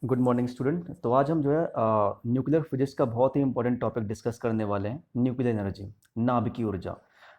Good morning student. तो आज हम जो है न्यूक्लियर फिजिक्स का बहुत ही इंपॉर्टेंट टॉपिक डिस्कस करने वाले हैं, न्यूक्लियर एनर्जी, नाभिकीय ऊर्जा।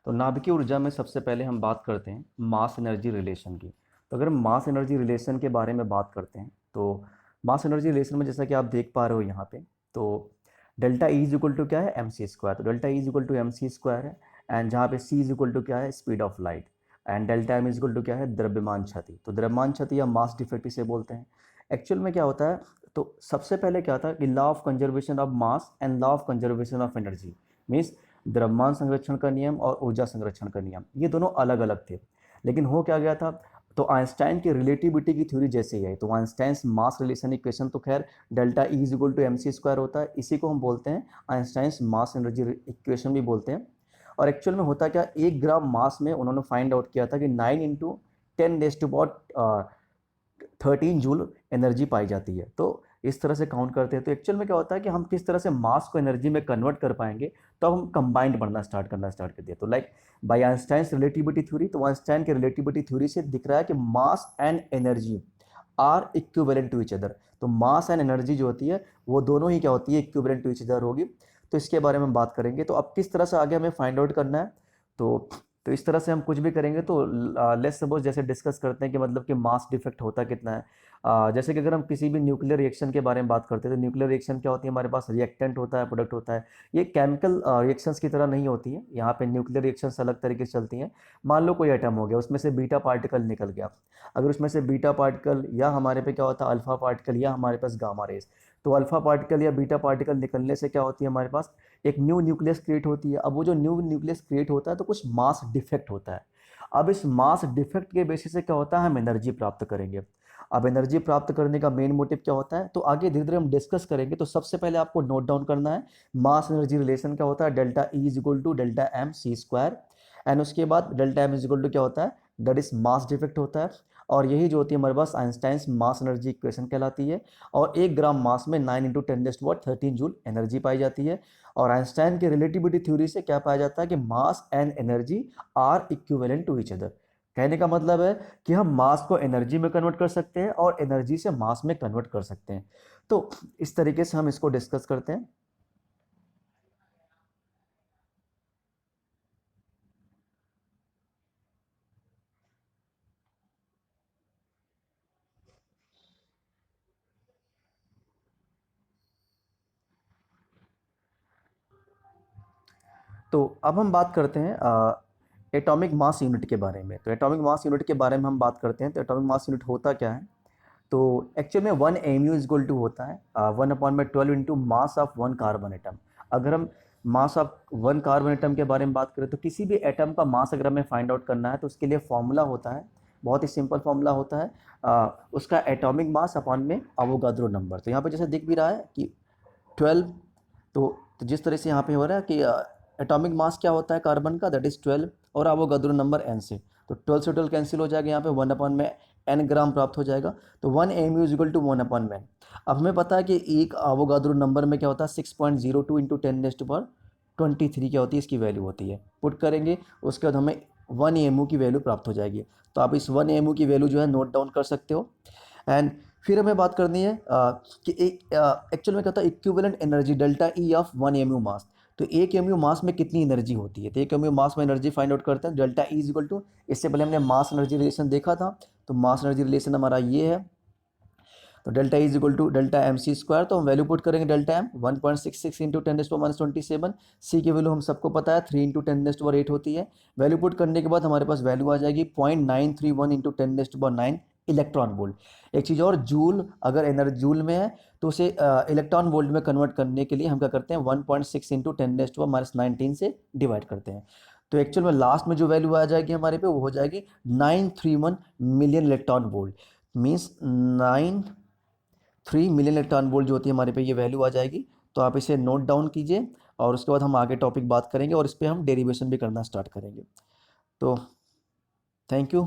तो नाभिकीय ऊर्जा में सबसे पहले हम बात करते हैं मास एनर्जी रिलेशन की। तो अगर हम मास एनर्जी रिलेशन के बारे में बात करते हैं तो मास एनर्जी रिलेशन में जैसा कि आप देख पा रहे हो यहाँ पे, तो delta E is equal to क्या है, एम सी स्क्वायर। तो delta E is equal to M C square है। एंड जहाँ पे सी इज इक्वल टू क्या है, speed of light. And delta M is equal to क्या है, द्रव्यमान क्षति। तो द्रव्यमान क्षति या मास डिफेक्ट इसे बोलते हैं। एक्चुअल में क्या होता है, तो सबसे पहले क्या था कि law of conservation of mass and law of conservation of energy means द्रव्यमान संरक्षण का नियम और ऊर्जा संरक्षण का नियम, ये दोनों अलग अलग थे। लेकिन हो क्या गया था, तो आइंस्टाइन की रिलेटिविटी की थ्योरी जैसे ही है, तो आइंस्टाइन मास रिलेशन इक्वेशन तो खैर delta E is equal to M C square होता है, इसी को हम बोलते हैं आइंस्टाइन मास एनर्जी इक्वेशन भी बोलते हैं। और एक्चुअल में होता क्या, 1 ग्राम मास में उन्होंने फाइंड आउट किया था कि 9 × 10⁻13 जूल एनर्जी पाई जाती है। तो इस तरह से काउंट करते हैं। तो एक्चुअल में क्या होता है कि हम किस तरह से मास को एनर्जी में कन्वर्ट कर पाएंगे, तो हम कंबाइंड करना स्टार्ट कर दिया। तो like by Einstein relativity theory, तो आइंस्टाइन के रिलेटिविटी थ्योरी से दिख रहा है कि mass and energy are equivalent to each other. तो मास एंड एनर्जी जो होती है वो दोनों ही क्या होती है, इक्विवेलेंट टू ईच अदर होगी। तो इसके बारे में बात करेंगे। तो अब किस तरह से आगे हमें फाइंड आउट करना है, तो इस तरह से हम कुछ भी करेंगे। तो लेट्स सपोज जैसे डिस्कस करते हैं कि मतलब कि मास डिफेक्ट होता कितना है। जैसे कि अगर हम किसी भी न्यूक्लियर रिएक्शन के बारे में बात करते हैं, तो न्यूक्लियर रिएक्शन क्या होती है, हमारे पास रिएक्टेंट होता है, प्रोडक्ट होता है। ये केमिकल रिएक्शंस की तरह नहीं होती है। यहाँ पे न्यूक्लियर रिएक्शंस अलग तरीके से चलती हैं। मान लो कोई एटम हो गया, उसमें से बीटा पार्टिकल निकल गया। अगर उसमें से बीटा पार्टिकल या हमारे पे क्या होता है अल्फा पार्टिकल या हमारे पास गामा रेस, तो अल्फा पार्टिकल या बीटा पार्टिकल निकलने से क्या होती है, हमारे पास एक न्यू न्यूक्लियस क्रिएट होती है। अब वो जो न्यू न्यूक्लियस क्रिएट होता है तो कुछ मास डिफेक्ट होता है। अब इस मास डिफेक्ट के बेसिस से क्या होता है, हम एनर्जी प्राप्त करेंगे। अब एनर्जी प्राप्त करने का मेन मोटिव क्या होता है, तो आगे धीरे धीरे हम डिस्कस करेंगे। तो सबसे पहले आपको नोट डाउन करना है मास एनर्जी रिलेशन क्या होता है, delta E is equal to delta M C square. And उसके बाद delta M is equal to क्या होता है, दैट इज मास डिफेक्ट होता है। और यही जो होती है हमारे पास आइंस्टाइन मास एनर्जी इक्वेशन कहलाती है। और 1 ग्राम मास में 9 × 10⁻13 जूल एनर्जी पाई जाती है। और आइंस्टाइन के रिलेटिविटी थ्योरी से क्या पाया जाता है कि mass and energy are equivalent to each other. कहने का मतलब है कि हम मास को एनर्जी में कन्वर्ट कर सकते हैं और एनर्जी से मास में कन्वर्ट कर सकते हैं। तो इस तरीके से हम इसको डिस्कस करते हैं। तो अब हम बात करते हैं एटॉमिक मास यूनिट के बारे में। तो एटॉमिक मास यूनिट के बारे में हम बात करते हैं। तो एटॉमिक मास यूनिट होता क्या है, तो एक्चुअल में 1 mu इज इक्वल टू होता है 1/12 into mass of 1 carbon atom. अगर हम मास ऑफ 1 कार्बन एटम के बारे में बात करें, तो किसी भी एटम का मास अगर हमें फाइंड आउट करना है तो उसके लिए फॉर्मूला होता है, बहुत ही सिंपल फॉर्मूला होता है, उसका एटॉमिक मास अपॉन में अवोगाद्रो नंबर। तो यहाँ पे जैसे दिख भी रहा है कि 12। तो जिस तरह से यहाँ पे हो रहा है कि एटॉमिक मास क्या होता है कार्बन का, दैट इज 12, और अवोगाद्रो नंबर एन से। तो 12 से 12 कैंसिल हो जाएगा, यहाँ पे 1 में एन ग्राम प्राप्त हो जाएगा। तो 1 mu is equal to 1/n। अब हमें पता है कि एक अवोगाद्रो नंबर में क्या होता है 6.02 इंटू 10⁻23 क्या होती है, इसकी वैल्यू होती है। पुट करेंगे, उसके बाद हमें 1 mu की वैल्यू प्राप्त हो जाएगी। तो आप इस 1 mu की वैल्यू जो है नोट डाउन कर सकते हो। एंड फिर हमें बात करनी है कि एक एक्चुअल में क्या होता है equivalent energy delta E of 1 mu मास। तो 1 mu मास में कितनी एनर्जी होती है, तो 1 mu मास में एनर्जी फाइंड आउट करते हैं। Delta E is equal to, इससे पहले हमने मास एनर्जी रिलेशन देखा था, तो मास एनर्जी रिलेशन हमारा ये है। तो delta is equal to delta M C square. तो हम वैल्यू पुट करेंगे डेल्टा एम 1.66 इंटू 10⁻⁻27। सी की वैल्यू हम सबको पता है 3 इंटू 10⁻8 होती है। वैल्यू पुट करने के बाद हमारे पास वैल्यू आ जाएगी 0.931 इंटू 10⁻9 इलेक्ट्रॉन वोल्ट। एक चीज़ और, जूल अगर एनर्जी जूल में है तो उसे इलेक्ट्रॉन वोल्ट में कन्वर्ट करने के लिए हम क्या करते हैं 1.6 इंटू 10⁻19 से डिवाइड करते हैं। तो एक्चुअल में लास्ट में जो वैल्यू आ जाएगी हमारे पे वो हो जाएगी 931 million electron volt. Means 3 million electron volt जो होती है हमारे पे, ये वैल्यू आ जाएगी। तो आप इसे नोट डाउन कीजिए और उसके बाद हम आगे टॉपिक बात करेंगे और इस पर हम डेरिवेशन भी करना स्टार्ट करेंगे। तो थैंक यू।